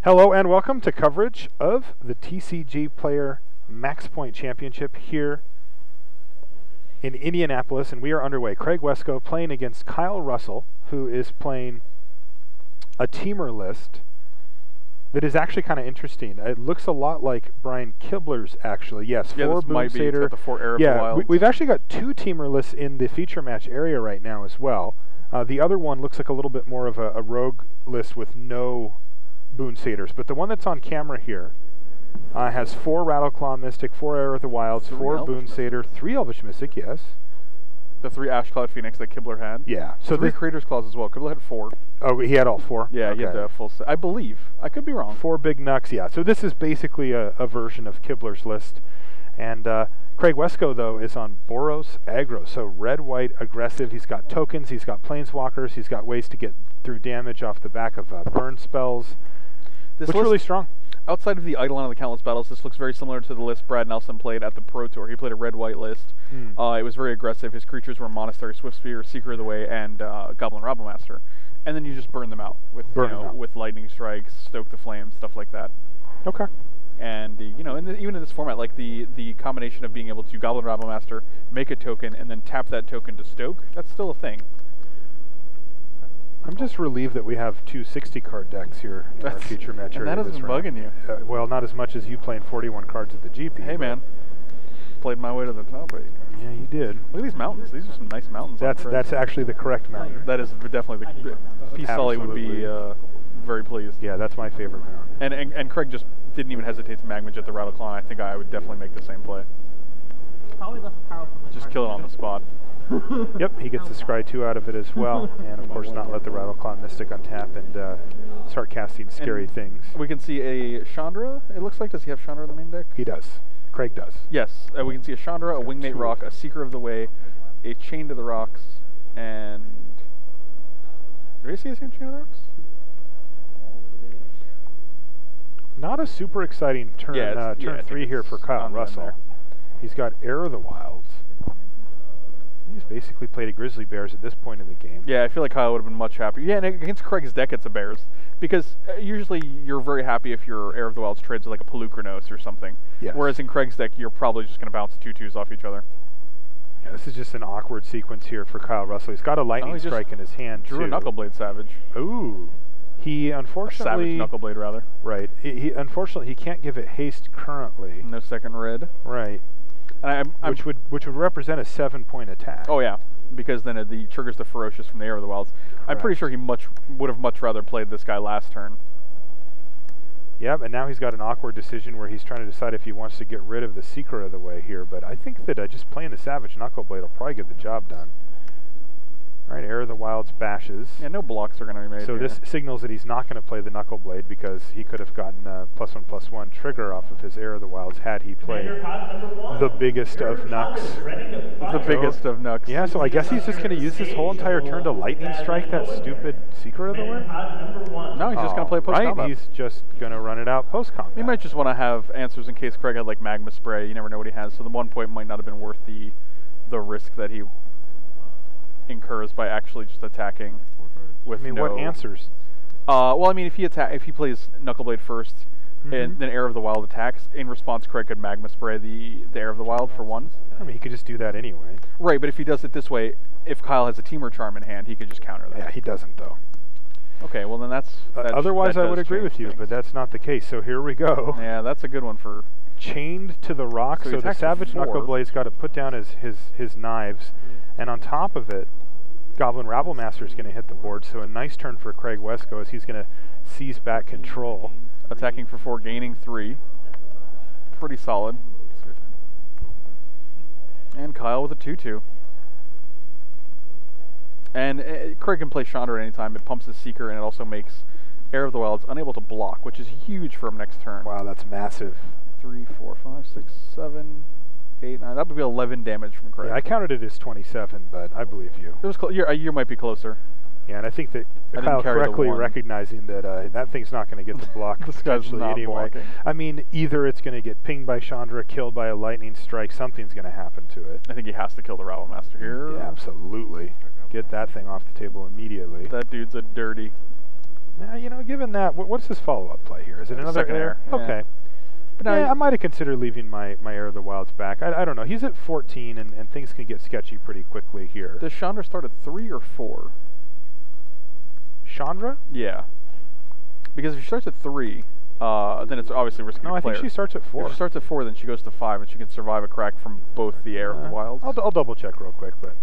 Hello and welcome to coverage of the TCGplayer MaxPoint Championship here in Indianapolis, and we are underway. Craig Wescoe playing against Kyle Russell, who is playing a Temur list that is actually kind of interesting. It looks a lot like Brian Kibler's, actually. Yes, yeah, 4 this might be Boomsader. the 4 Arab Yeah, Wilds. we've actually got 2 Temur lists in the feature match area right now as well. The other one looks like a little bit more of a rogue list with no Boonsaders, but the one that's on camera here has 4 Rattleclaw Mystic, 4 Air of the Wilds, 4 Boonsader, 3 Elvish Mystic, yes. The 3 Ashcloud Phoenix that Kibler had. Yeah. So 3 Creator's Claws as well. Kibler had 4. Oh, he had all 4? Yeah, okay. he had the full set. I believe. I could be wrong. 4 big Nux, yeah. So this is basically a version of Kibler's list. And Craig Wescoe, though, is on Boros Aggro. So red, white, aggressive. He's got tokens, he's got planeswalkers, he's got ways to get through damage off the back of burn spells. This looks really strong. Outside of the Eidolon and the Countless Battles, this looks very similar to the list Brad Nelson played at the Pro Tour. He played a red-white list. It was very aggressive. His creatures were Monastery, Swiftspear, Seeker of the Way, and Goblin Rabblemaster. And then you just burn them out with with Lightning Strikes, Stoke the Flames, stuff like that. Okay. And even in this format, like the combination of being able to Goblin Rabblemaster, make a token, and then tap that token to Stoke, that's still a thing. I'm just relieved that we have 2 60-card decks here in our feature match. And that hasn't been bugging you. Well, not as much as you playing 41 cards at the GP. Hey, man. Played my way to the top. Yeah, you did. Look at these mountains. These are some nice mountains. That's actually the correct mountain. That is definitely the P. Sully would be very pleased. Yeah, that's my favorite mountain. And Craig just didn't even hesitate to Magma Jet the Rattleclaw. I think I would definitely make the same play. Probably less powerful than just kill it on the spot. Yep, he gets the Scry 2 out of it as well, and of course not let the Rattleclaw Mystic untap and start casting scary things. We can see a Chandra, it looks like. Does he have Chandra in the main deck? He does. Craig does. Yes, we can see a Chandra, a Wingnate Rock, a Seeker of the Way, a Chain to the Rocks, and... Do you see a Chain to the Rocks? Not a super exciting turn, turn 3 here for Kyle Russell. He's got Air of the Wilds. He's basically played a Grizzly Bears at this point in the game. Yeah, I feel like Kyle would have been much happier. Yeah, and against Craig's deck, it's a Bears. Because usually you're very happy if your Air of the Wilds trades with like a Pelucranos or something. Yes. Whereas in Craig's deck, you're probably just going to bounce 2/2s off each other. Yeah, this is just an awkward sequence here for Kyle Russell. He's got a Lightning Strike in his hand, drew a Knuckleblade Savage. Ooh. He unfortunately... A Savage Knuckleblade, rather. Right. Unfortunately, he can't give it haste currently. No second red. Right. And which would represent a 7-point attack. Oh, yeah. Because then it triggers the Ferocious from the Air of the Wilds. Correct. I'm pretty sure he would have much rather played this guy last turn. Yep, and now he's got an awkward decision where he's trying to decide if he wants to get rid of the Seeker of the Way here. But I think that just playing the Savage Knuckleblade will probably get the job done. All right, Air of the Wilds bashes. Yeah, no blocks are going to be made. So this signals that he's not going to play the Knuckleblade because he could have gotten a +1/+1 trigger off of his Air of the Wilds had he played the biggest of Nux. The biggest of Nux. Yeah, so I guess he's just going to use this whole entire turn to Lightning Strike that stupid Secret of the Way? No, he's just going to play post-combat. Right, he's just going to run it out post-combat. He might just want to have answers in case Craig had like Magma Spray. You never know what he has, so the 1 point might not have been worth the risk that he incurs by actually just attacking with what answers? Well, I mean, if he plays Knuckleblade first, and then Air of the Wild attacks, in response, Craig could Magma Spray the Air of the Wild for 1. I mean, he could just do that anyway. Right, but if he does it this way, if Kyle has a Temur Charm in hand, he could just counter that. Yeah, he doesn't, though. Okay, well then that's... otherwise, I would agree with you, but that's not the case. So here we go. Yeah, that's a good one for... Chained to the rock, so the Savage Knuckleblade's got to put down his knives, and on top of it, Goblin Rabblemaster is going to hit the board, so a nice turn for Craig Wescoe as he's going to seize back control. Attacking for 4, gaining 3. Pretty solid. And Kyle with a 2/2. And Craig can play Chandra at any time. It pumps the Seeker, and it also makes Air of the Wilds unable to block, which is huge for him next turn. Wow, that's massive. 3, 4, 5, 6, 7, 8, 9. That would be 11 damage from Craig. Yeah, I counted it as 27, but I believe you. It was you might be closer. Yeah, and I think that Kyle correctly recognizing that that thing's not going to get the block this guy's not anyway. Blocking. I mean, either it's going to get pinged by Chandra, killed by a Lightning Strike, something's going to happen to it. I think he has to kill the Rabblemaster here. Yeah, absolutely. Get that thing off the table immediately. That dude's a dirty. Now, you know, given that, what's his follow-up play here? Is it another second air? air, yeah. Okay. But yeah, I might have considered leaving my Air of the Wilds back. I don't know. He's at 14, and things can get sketchy pretty quickly here. Does Chandra start at 3 or 4? Chandra? Yeah. Because if she starts at 3, then it's obviously risky. No, I think she starts at 4. If she starts at 4, then she goes to 5, and she can survive a crack from both the Air and the Wilds. I'll double check real quick, but.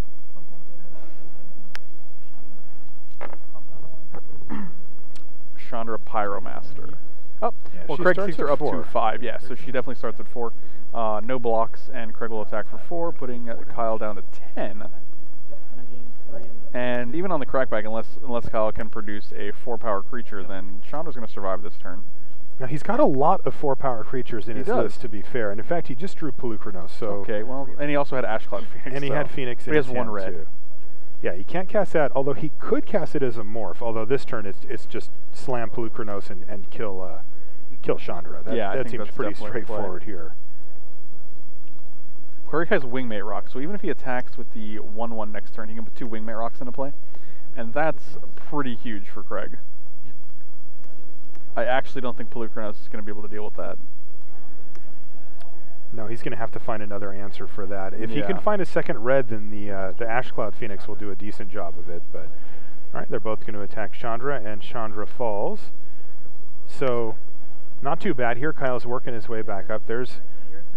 Chandra Pyromaster. Oh, Yeah, well, she Craig starts takes her at up 4. to 5, yeah, so she definitely starts at 4. No blocks, and Craig will attack for 4, putting Kyle down to 10. And even on the crackback, unless Kyle can produce a 4-power creature, then Chandra's going to survive this turn. Now, he's got a lot of 4-power creatures in his list, to be fair. And in fact, he just drew Pelucranos, so... Okay, well, and he also had Ashcloud Phoenix. And he had Phoenix in his hand, he has 1 red. Too. Yeah, he can't cast that, although he could cast it as a morph, although this turn it's just slam Pelucranos and kill Chandra. That seems pretty straightforward here. Craig has Wingmate Rock, so even if he attacks with the 1/1 next turn, he can put 2 Wingmate Rocks into play. And that's pretty huge for Craig. Yep. I actually don't think Pelucranos is going to be able to deal with that. No, he's going to have to find another answer for that. If he can find a second red, then the Ashcloud Phoenix will do a decent job of it. But all right, they're both going to attack Chandra, and Chandra falls. So not too bad here. Kyle's working his way back up. There's,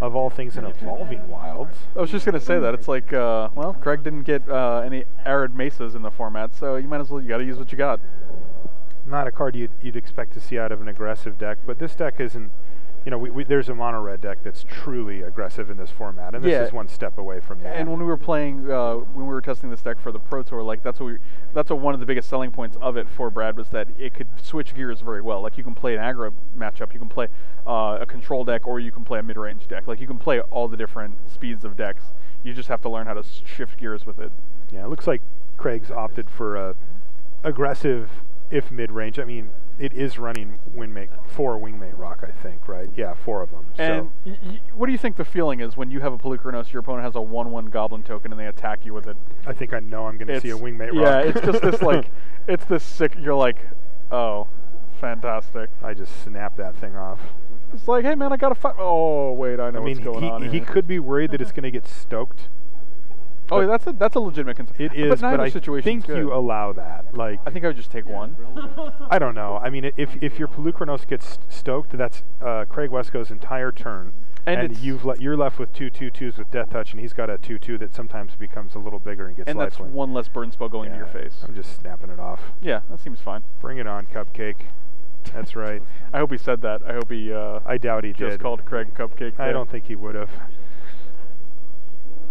of all things, an Evolving Wilds. I was just going to say that. It's like, well, Craig didn't get any Arid Mesas in the format, so you might as well, you got to use what you got. Not a card you'd expect to see out of an aggressive deck, but this deck isn't. You know, there's a mono-red deck that's truly aggressive in this format, and this is one step away from that. And when we were playing, when we were testing this deck for the Pro Tour, like that's what one of the biggest selling points of it for Brad was that it could switch gears very well. Like you can play an aggro matchup, you can play a control deck, or you can play a mid-range deck. Like you can play all the different speeds of decks. You just have to learn how to shift gears with it. Yeah, it looks like Craig's opted for aggressive, if mid-range. I mean, it is running 4 Wingmate Rock, I think, right? Yeah, 4 of them. And so. What do you think the feeling is when you have a Pelucranos, your opponent has a 1/1 Goblin token, and they attack you with it? I think I know I'm going to see a Wingmate Rock. Yeah, it's just this like, it's this sick. You're like, oh, fantastic. I just snap that thing off. It's like, hey man, I got to fight. Oh wait, I know what's going on. He could be worried that it's going to get stoked. Oh, yeah, that's a legitimate concern. It is, but I think you allow that. Like, I think I would just take 1. I don't know. I mean, if your Pelucranos gets stoked, that's Craig Wescoe's entire turn, and you're left with 2 2/2s with Death Touch, and he's got a 2/2 that sometimes becomes a little bigger and gets lifelink. And that's 1 less burn spell going into your face. I'm just snapping it off. Yeah, that seems fine. Bring it on, Cupcake. That's right. I hope he said that. I hope he. I doubt he just did. Called Craig Cupcake. I don't think he would have.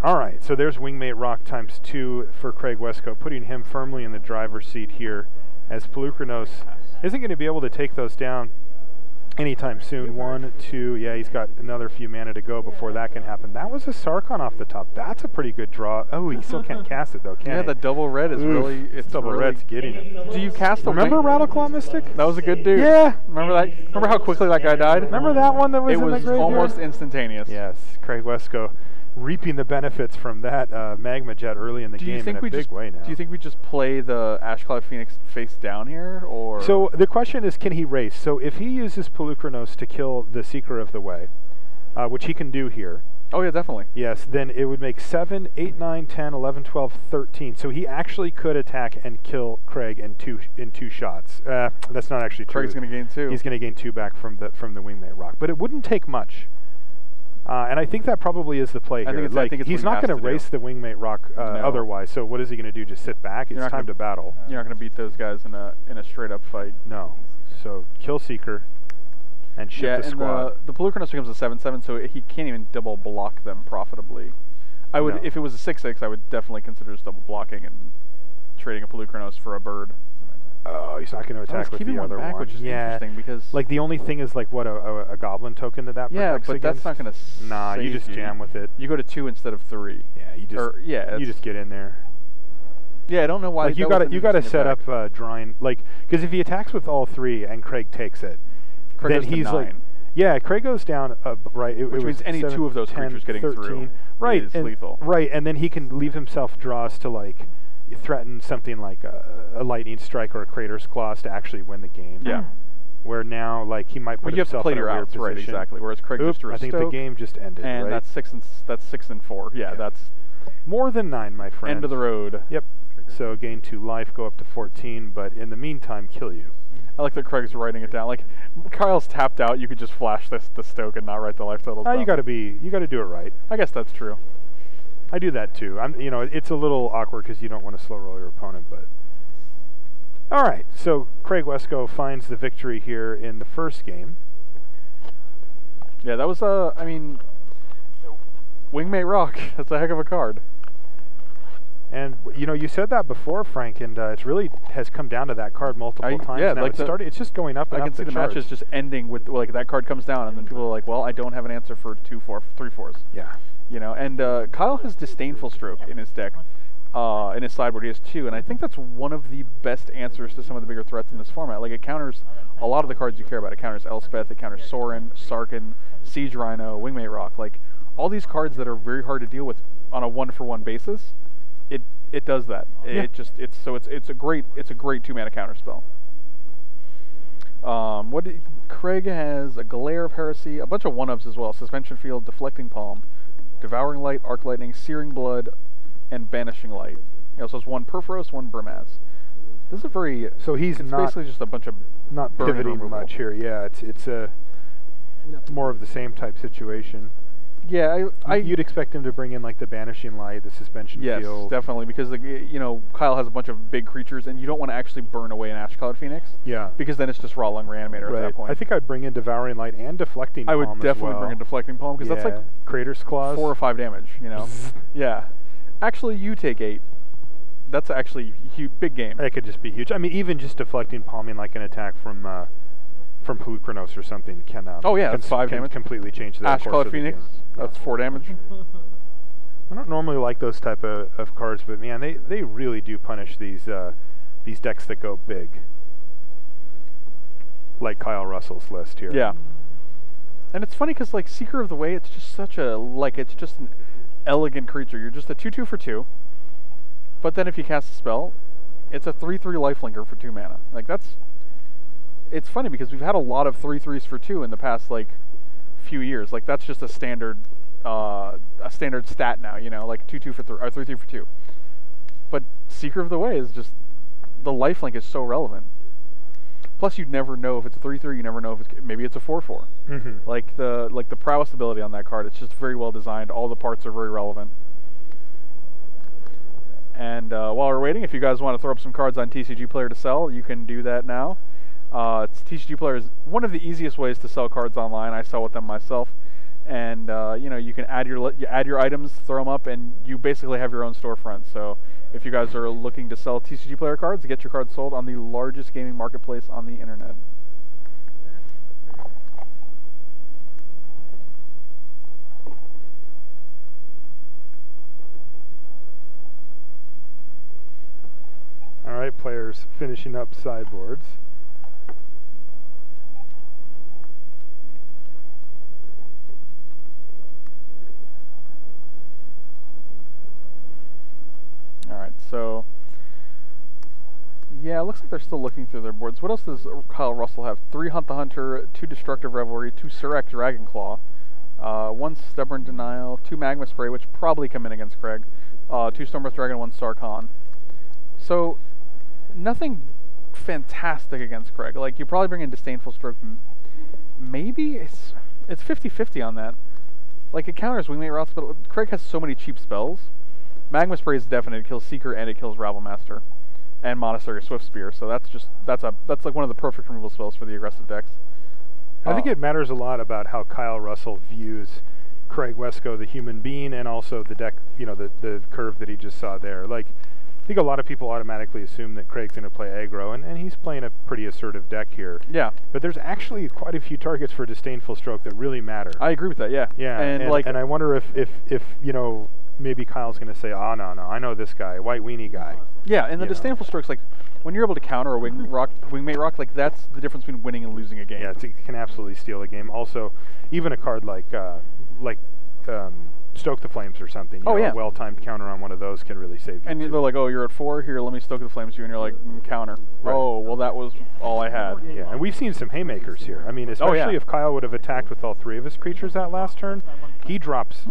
All right, so there's Wingmate Rock times 2 for Craig Wescoe, putting him firmly in the driver's seat here, as Pelucranos isn't going to be able to take those down anytime soon. 1, 2, yeah, he's got another few mana to go before that can happen. That was a Sarkon off the top. That's a pretty good draw. Oh, he still can't cast it though, can he? Yeah, the double red is really. It's double red's getting him. Do you cast the? Remember Rattleclaw Mystic? That was a good dude. Yeah. Remember that? Remember how quickly that guy died? Remember that one that was in the graveyard? It was almost instantaneous. Yes, Craig Wescoe reaping the benefits from that Magma Jet early in the game in a big way now. Do you think we just play the Ashcloud Phoenix face down here, or? So the question is, can he race? So if he uses Pelucranos to kill the Seeker of the Way, which he can do here. Oh yeah, definitely. Yes, then it would make 7, 8, 9, 10, 11, 12, 13. So he actually could attack and kill Craig in two shots. That's not actually true. Craig's going to gain 2. He's going to gain 2 back from the Wingmate Rock, but it wouldn't take much. And I think that probably is the play here. I think it's he's not going to race the Wingmate Rock otherwise. So what is he going to do? Just sit back? It's time to battle. You're not going to beat those guys in a straight up fight. No. So kill Seeker and ship the squad. The Pelucranos becomes a 7/7, so he can't even double block them profitably. I would, if it was a 6/6, I would definitely consider just double blocking and trading a Pelucranos for a bird. Oh, he's not going to attack with the other one. Which is interesting because like the only thing is like what a goblin token that protects against. Yeah, but that's not going to. Nah, you just jam with it. You go to 2 instead of 3. Yeah, you just get in there. Yeah, I don't know why. Like you got to set up drawing because if he attacks with all 3 and Craig takes it, then he's like. Yeah, Craig goes down, right. Which means any 2 of those 10, creatures getting 13, through is lethal. Right, and then he can leave himself draws to like, threaten something like a lightning strike or a crater's claws to actually win the game. Yeah. Where now, like, he might put you have to himself play in a your weird outs, position. right? Exactly. Whereas Craig just drew a I think the Stoke, game just ended, and right? that's 6 and 4. Yeah, that's more than 9, my friend. end of the road. Yep. So gain 2 life, go up to 14, but in the meantime, kill you. I like that Craig's writing it down. Like, Kyle's tapped out, you could just flash the Stoke and not write the life totals down. You got to do it right. I guess that's true. I do that too. It's a little awkward because you don't want to slow roll your opponent, but. All right, so Craig Wescoe finds the victory here in the first game. Yeah, that was Wingmate Rock. That's a heck of a card. And you said that before, Frank, and it really has come down to that card multiple times now. Like it's just going up and up. I can see the matches just ending with like that card comes down, and then people are like, "Well, I don't have an answer for 3/4s." Yeah. And Kyle has Disdainful Stroke in his deck. In his sideboard, he has 2, and I think that's one of the best answers to some of the bigger threats in this format. Like, it counters a lot of the cards you care about. It counters Elspeth, it counters Sorin, Sarkin, Siege Rhino, Wingmate Rock. Like, all these cards that are very hard to deal with on a 1-for-1 basis, it does that. Yeah. It's a great 2-mana counter spell. Craig has a Glare of Heresy, a bunch of 1-ofs as well. Suspension Field, Deflecting Palm, Devouring Light, Arc Lightning, Searing Blood, and Banishing Light. He also has 1 Perforos, 1 Brimaz. This is a very... So he's it's basically just a bunch of... Not pivoting much here, yeah. It's a more of the same type situation. Yeah, you'd expect him to bring in like the Banishing Light, the Suspension Field. Yes, definitely, because Kyle has a bunch of big creatures, and you don't want to actually burn away an Ash-Colored Phoenix. Yeah. Because then it's just Raw Lung Reanimator at that point. I think I'd bring in Devouring Light and Deflecting Palm. I would definitely bring in Deflecting Palm, because that's like Crater's Claws. 4 or 5 damage, Yeah. Actually, you take 8. That's actually huge, big game. That could just be huge. I mean, even just Deflecting Palming like an attack from Pelucranos or something can. That's 5 damage. Completely change the Ash-Colored Phoenix. That's 4 damage. I don't normally like those type of cards, but man, they really do punish these decks that go big. Like Kyle Russell's list here. Yeah. And it's funny because like Seeker of the Way, it's just such a it's just an elegant creature. You're just a 2/2 for 2. But then if you cast a spell, it's a 3/3 lifelinker for 2 mana. Like it's funny because we've had a lot of 3/3s for 2 in the past like few years. Like that's just a standard stat now, like 2/2 for 3 or 3/3 for 2. But Seeker of the Way is just the lifelink is so relevant. Plus, you'd never know if it's a 3/3. You never know if maybe it's a 4/4. Mm-hmm. Like the prowess ability on that card. It's just very well designed. All the parts are very relevant. And while we're waiting, if you guys want to throw up some cards on TCGplayer to sell, you can do that now. TCGplayer is one of the easiest ways to sell cards online. I sell with them myself, and you can add your items, throw them up, and you basically have your own storefront. So if you guys are looking to sell TCGplayer cards, get your cards sold on the largest gaming marketplace on the internet. All right, players finishing up sideboards. Alright, so yeah, it looks like they're still looking through their boards. What else does Kyle Russell have? 3 Hunt the Hunter, 2 Destructive Revelry, 2 Surrak Dragonclaw, 1 Stubborn Denial, 2 Magma Spray, which probably come in against Craig, 2 Stormbreath Dragon, 1 Sarkhan. So nothing fantastic against Craig. Like, you probably bring in Disdainful Stroke. Maybe it's 50-50 on that. Like, it counters Wingmate Routes, but Craig has so many cheap spells. Magma Spray is definite. It kills Seeker and it kills Rabblemaster and Monastery Swift Spear. So that's like one of the perfect removal spells for the aggressive decks. I think it matters a lot about how Kyle Russell views Craig Wescoe, the human being, and also the deck. The curve that he just saw there. Like, I think a lot of people automatically assume that Craig's going to play aggro, and he's playing a pretty assertive deck here. Yeah. But there's actually quite a few targets for Disdainful Stroke that really matter. I agree with that. Yeah. Yeah. And I wonder if maybe Kyle's going to say, oh, no, I know this guy, white weenie guy. Yeah, and the Disdainful Stroke's like, when you're able to counter a Wingmate Rock, like that's the difference between winning and losing a game. Yeah, it can absolutely steal a game. Also, even a card like stoke the flames or something. You know, yeah. A well-timed counter on one of those can really save you. And they're like, oh, you're at 4, here, let me stoke the flames you, and you're like, counter. Right. Oh, well, that was all I had. Yeah, and we've seen some haymakers here. I mean, especially if Kyle would have attacked with all 3 of his creatures that last turn, he drops,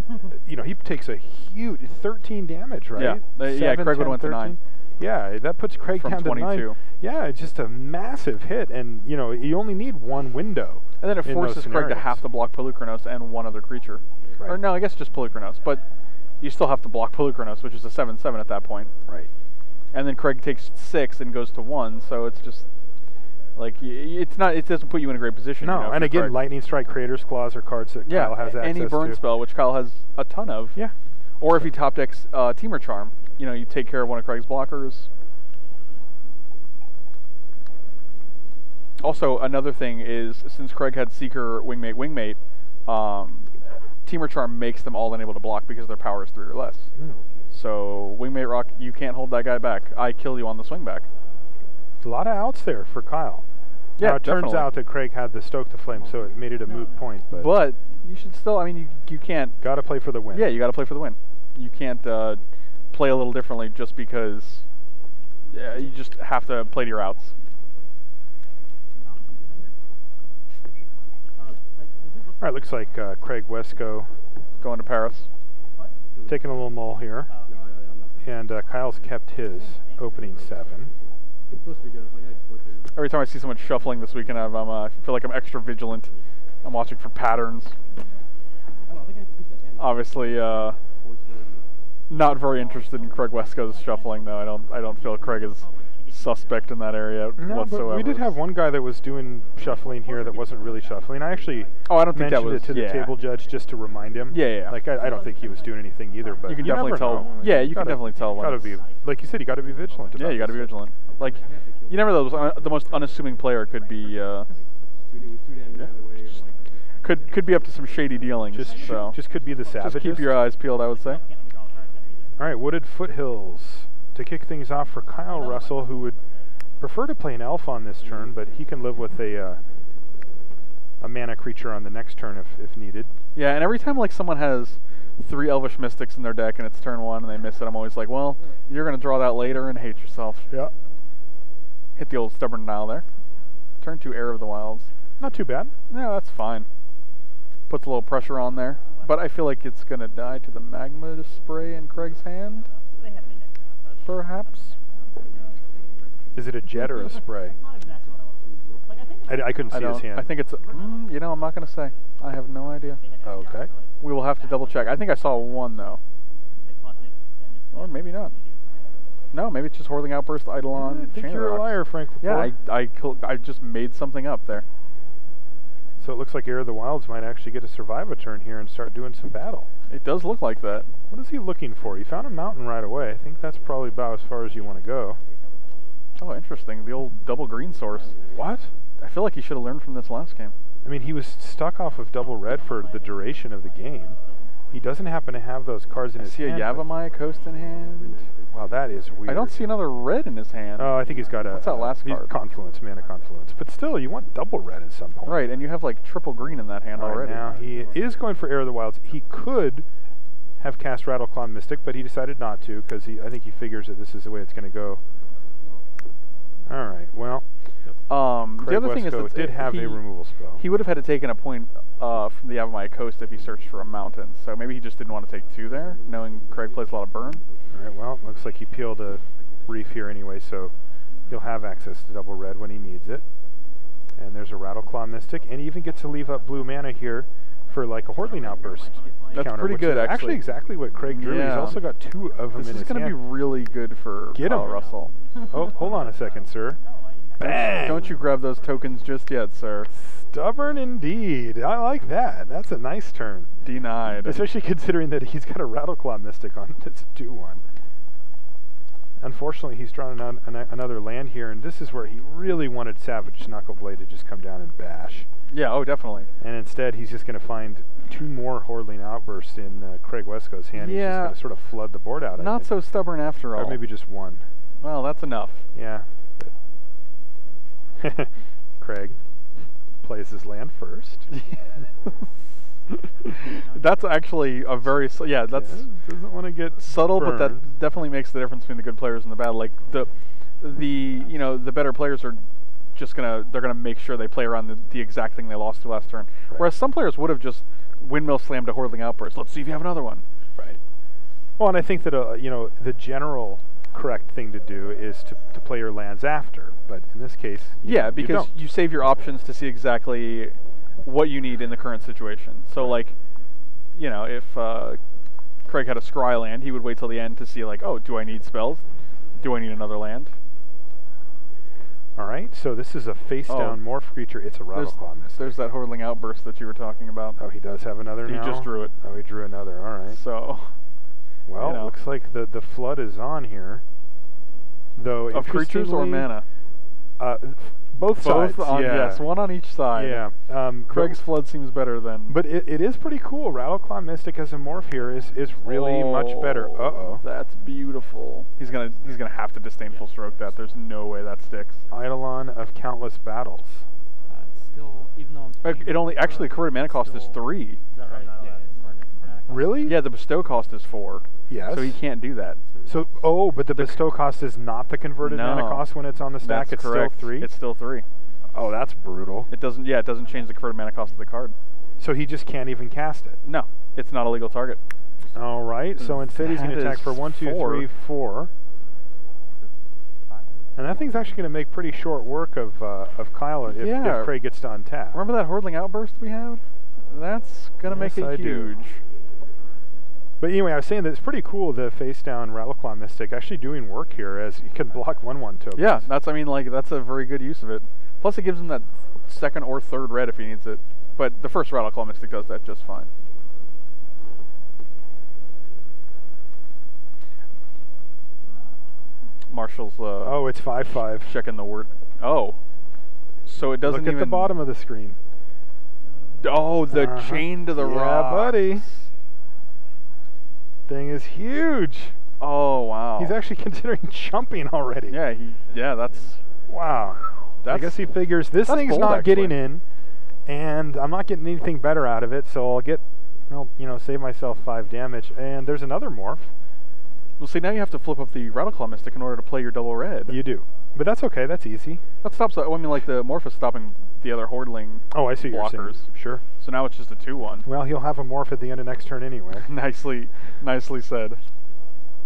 you know, he takes a huge 13 damage, right? Yeah, Craig would have went to 9. Yeah, that puts Craig from down 22. to 9. Yeah, it's just a massive hit, and you know, you only need 1 window. And then it forces Craig to have to block Pelucranos and 1 other creature. Right. Or no, I guess just Pelucranos, but you still have to block Pelucranos, which is a 7/7 at that point. Right. And then Craig takes 6 and goes to 1, so it's just like it's not. It doesn't put you in a great position. No, you know, and again, Craig. Lightning Strike, Creator's Claws are cards that Kyle has access to. Any burn spell, which Kyle has a ton of. Yeah. Or if he top decks Temur Charm, you know, you take care of one of Craig's blockers. Also, another thing is, since Craig had Seeker, Wingmate, Temur Charm makes them all unable to block because their power is 3 or less. So, Wingmate Rock, you can't hold that guy back. I kill you on the swing back. A lot of outs there for Kyle. Yeah, now, it turns definitely. out that Craig had the Stoke the Flame, so it made it a moot point. But you should still, I mean, you can't... Got to play for the win. Yeah, you got to play for the win. You can't play a little differently just because you just have to play to your outs. All right, looks like Craig Wescoe going to Paris. Taking a little mull here. And Kyle's kept his opening 7. Every time I see someone shuffling this weekend, I feel like I'm extra vigilant. I'm watching for patterns. Obviously, not very interested in Craig Wescoe's shuffling, though. I don't feel Craig is suspect in that area whatsoever. But we did have one guy that was doing shuffling here that wasn't really shuffling. I actually I don't think that was, mentioned it to the table judge just to remind him. Yeah. Like I don't think he was doing anything either, but you can definitely tell. Know. Yeah, you can definitely tell. Gotta be, like you said, you got to be vigilant. About you got to be vigilant. Like you never know. The most unassuming player could be. Could be up to some shady dealings. Just could be the savage. Just keep your eyes peeled, I would say. All right, Wooded Foothills to kick things off for Kyle Russell, who would prefer to play an elf on this turn, but he can live with a mana creature on the next turn if needed. Yeah, and every time like someone has 3 Elvish Mystics in their deck and it's turn 1 and they miss it, I'm always like, well, you're going to draw that later and hate yourself. Yeah. Hit the old Stubborn Denial there. Turn 2 Heir of the Wilds. Not too bad. Yeah, that's fine. Puts a little pressure on there, but I feel like it's going to die to the Magma Spray in Craig's hand. Perhaps. Is it a jet or a spray? I couldn't see his hand. I think it's, you know, I'm not going to say. I have no idea. Okay. We will have to double check. I think I saw 1 though. Or maybe not. No, maybe it's just Horling Outburst, Eidolon, I think you're a liar, Frank. Yeah, I just made something up there. So it looks like Heir of the Wilds might actually get to survive a turn here and start doing some battle. It does look like that. What is he looking for? He found a mountain right away. I think that's probably about as far as you want to go. Oh, interesting. The old double green source. What? I feel like he should have learned from this last game. I mean, he was stuck off of double red for the duration of the game. He doesn't happen to have those cards in his hand. I see a Yavimaya Coast in hand. Wow, that is weird. I don't see another red in his hand. Oh, I think he's got a... What's that last card? Confluence, Mana Confluence. But still, you want double red at some point. Right, and you have like triple green in that hand already. Now, he is going for Heir of the Wilds. He could have cast Rattleclaw Mystic, but he decided not to, because I think he figures that this is the way it's going to go. All right, well... the other thing is that did have a removal spell. He would have had to take a point from the Yavimaya Coast if he searched for a mountain. So maybe he just didn't want to take 2 there, knowing Craig plays a lot of burn. All right, well, looks like he peeled a reef here anyway, so he'll have access to double red when he needs it. And there's a Rattleclaw Mystic, and he even gets to leave up blue mana here for like a Horling Outburst That's counter, pretty good, actually exactly what Craig drew. Yeah. He's also got 2 of them in his hand. This is going to be really good for Kyle Russell. Oh, hold on a second, sir. Bang! Don't you grab those tokens just yet, sir. Stubborn indeed. I like that. That's a nice turn. Denied. Especially considering that he's got a Rattleclaw Mystic on this 2/1. Unfortunately, he's drawn another land here, and this is where he really wanted Savage Knuckleblade to just come down and bash. Yeah, oh, definitely. And instead, he's just going to find 2 more Horling Outbursts in Craig Wescoe's hand. Yeah. He's just going to sort of flood the board out. Not so stubborn after all. Or maybe just 1. Well, that's enough. Yeah. Craig plays his land first. That's actually a very yeah. That's doesn't want to get subtle, burned. but that definitely makes the difference between the good players and the bad. Like the you know, the better players are just they're gonna make sure they play around the exact thing they lost to last turn. Right. Whereas some players would have just windmill slammed a Hordling Outburst. Let's see if you have another one. Right. Well, and I think that you know, the general correct thing to do is to play your lands after, but in this case, because you save your options to see exactly what you need in the current situation. So like, you know, if Craig had a scry land, he would wait till the end to see like, oh, do I need spells? Do I need another land? All right, so this is a face-down morph creature. It's a Rattleclaw Mystic. There's that Hordling Outburst that you were talking about. Oh, he does have another now? He just drew it. Oh, he drew another. All right. So, well, you know. Looks like the flood is on here. Though of creatures or mana? Both sides. Yes, one on each side. Yeah. Craig's flood seems better than. But it is pretty cool. Rattleclaw Mystic as a morph here is really much better. That's beautiful. He's gonna have to disdainful stroke that. There's no way that sticks. Eidolon of Countless Battles. Still, even though It only actually converted mana cost is 3. Is that right? Yeah. Really? Yeah, the bestow cost is 4. Yes. So he can't do that. So but the bestow cost is not the converted mana cost when it's on the stack. That's it's correct. Still 3. It's still 3. Oh, that's brutal. It doesn't. Yeah, it doesn't change the converted mana cost of the card. So he just can't even cast it. No, it's not a legal target. All right. So instead he's going to attack for 1, 2, 3, 4. And that thing's actually going to make pretty short work of Kyle if Craig gets to untap. Remember that Hordling Outburst we had? That's going to make it huge. But anyway, I was saying that it's pretty cool, the face-down Rattleclaw Mystic actually doing work here, as you can block 1/1 tokens. Yeah, that's a very good use of it. Plus it gives him that second or third red if he needs it. But the first Rattleclaw Mystic does that just fine. Marshall's oh, it's 5/5. Checking the word. Oh. So it doesn't Look at the bottom of the screen. Oh, the chain to the rocks. Yeah, buddy. Thing is huge. Oh, wow. He's actually considering jumping already. Yeah, that's wow. I guess he figures this thing's not getting in, and I'm not getting anything better out of it, so I'll save myself 5 damage. And there's another morph. Well, see, now you have to flip up the Rattleclaw Mystic in order to play your double red. You do. But that's okay, that's easy. That stops, I mean, like the morph is stopping the other Hordling I see what you're saying. Sure. So now it's just a 2/1. Well, he'll have a morph at the end of next turn anyway. nicely said.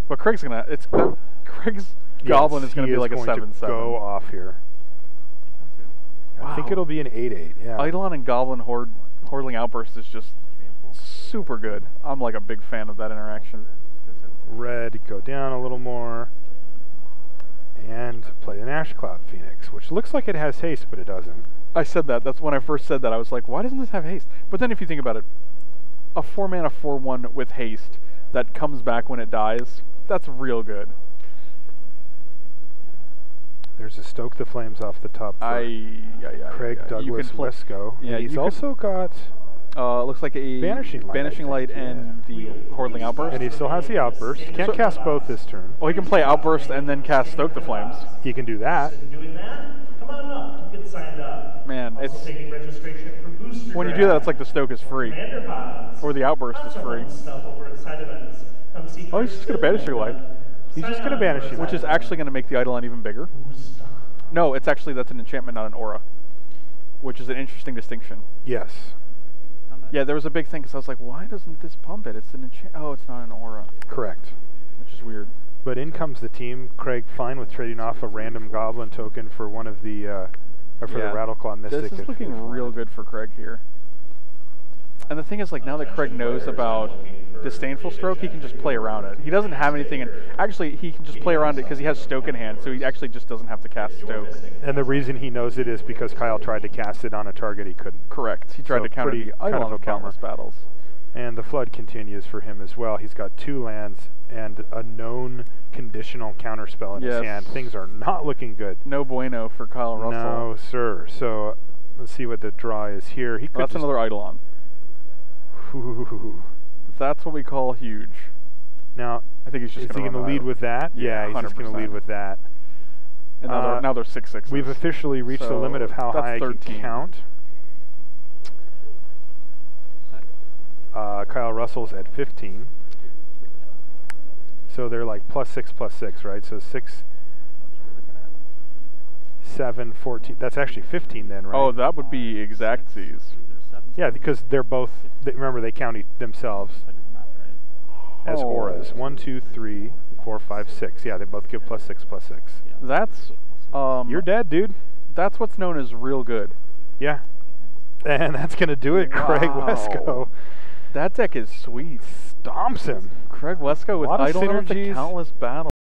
But Craig's Goblin is going to be like a 7/7. Go off here. Wow. I think it'll be an 8/8. Yeah. Eidolon and Goblin Hordling Outburst is just super good. I'm like a big fan of that interaction. Red, go down a little more. And play an Ash Cloud Phoenix, which looks like it has haste, but it doesn't. I said that. That's when I first said that. I was like, why doesn't this have haste? But then if you think about it, a 4-mana 4/1 with haste that comes back when it dies, that's real good. There's a Stoke the Flames off the top for Craig Douglas Wescoe. Yeah, he's also got looks like a Banishing Light and the Hordling Outburst. And he still has the Outburst. Can't cast both this turn. Well, he can play Outburst and then cast Stoke the Flames. He can do that. Come on up, get signed up. Man, also it's taking registration for booster when you do that, it's like the Stoke is free, or the Outburst is free. Oh, he's just gonna Banishing Light. He's just gonna Banishing Light, which is actually gonna make the Eidolon even bigger. No, that's an enchantment, not an aura, which is an interesting distinction. Yes. Yeah, there was a big thing because I was like, why doesn't this pump it? It's an oh, it's not an aura. Correct. Which is weird. But in comes the team. Craig fine with trading off a random Goblin token for one of the the Rattleclaw Mystic. This is looking real good for Craig here. And the thing is, like, now that Craig knows about Disdainful Stroke, he can just play around it. He doesn't have anything, and actually, he can just play around it because he has Stoke in hand, so he actually just doesn't have to cast Stoke. And the reason he knows it is because Kyle tried to cast it on a target he couldn't. Correct. He tried to counter the Eidolon of Countless Battles. And the Flood continues for him as well. He's got 2 lands and a known conditional counterspell in his hand. Things are not looking good. No bueno for Kyle Russell. No, sir. So let's see what the draw is here. He could that's another Eidolon. Ooh. That's what we call huge. Now, I think he's just going to lead with that. Yeah, he's 100%. Just going to lead with that. And now they're 6/6s. We've officially reached the limit of how high I can count. Kyle Russell's at 15. So they're like +6, right? So 6, 7, 14. That's actually 15 then, right? Oh, that would be exactsies. Yeah, because they're both. Remember, they count themselves as auras. 1, 2, 3, 4, 5, 6. Yeah, they both give +6, +6. That's You're dead, dude. That's what's known as real good. Yeah. And that's gonna do it, Craig Wescoe. That deck is sweet. Stomps him. Craig Wescoe with Lot of Idol of the synergies. Countless Battles.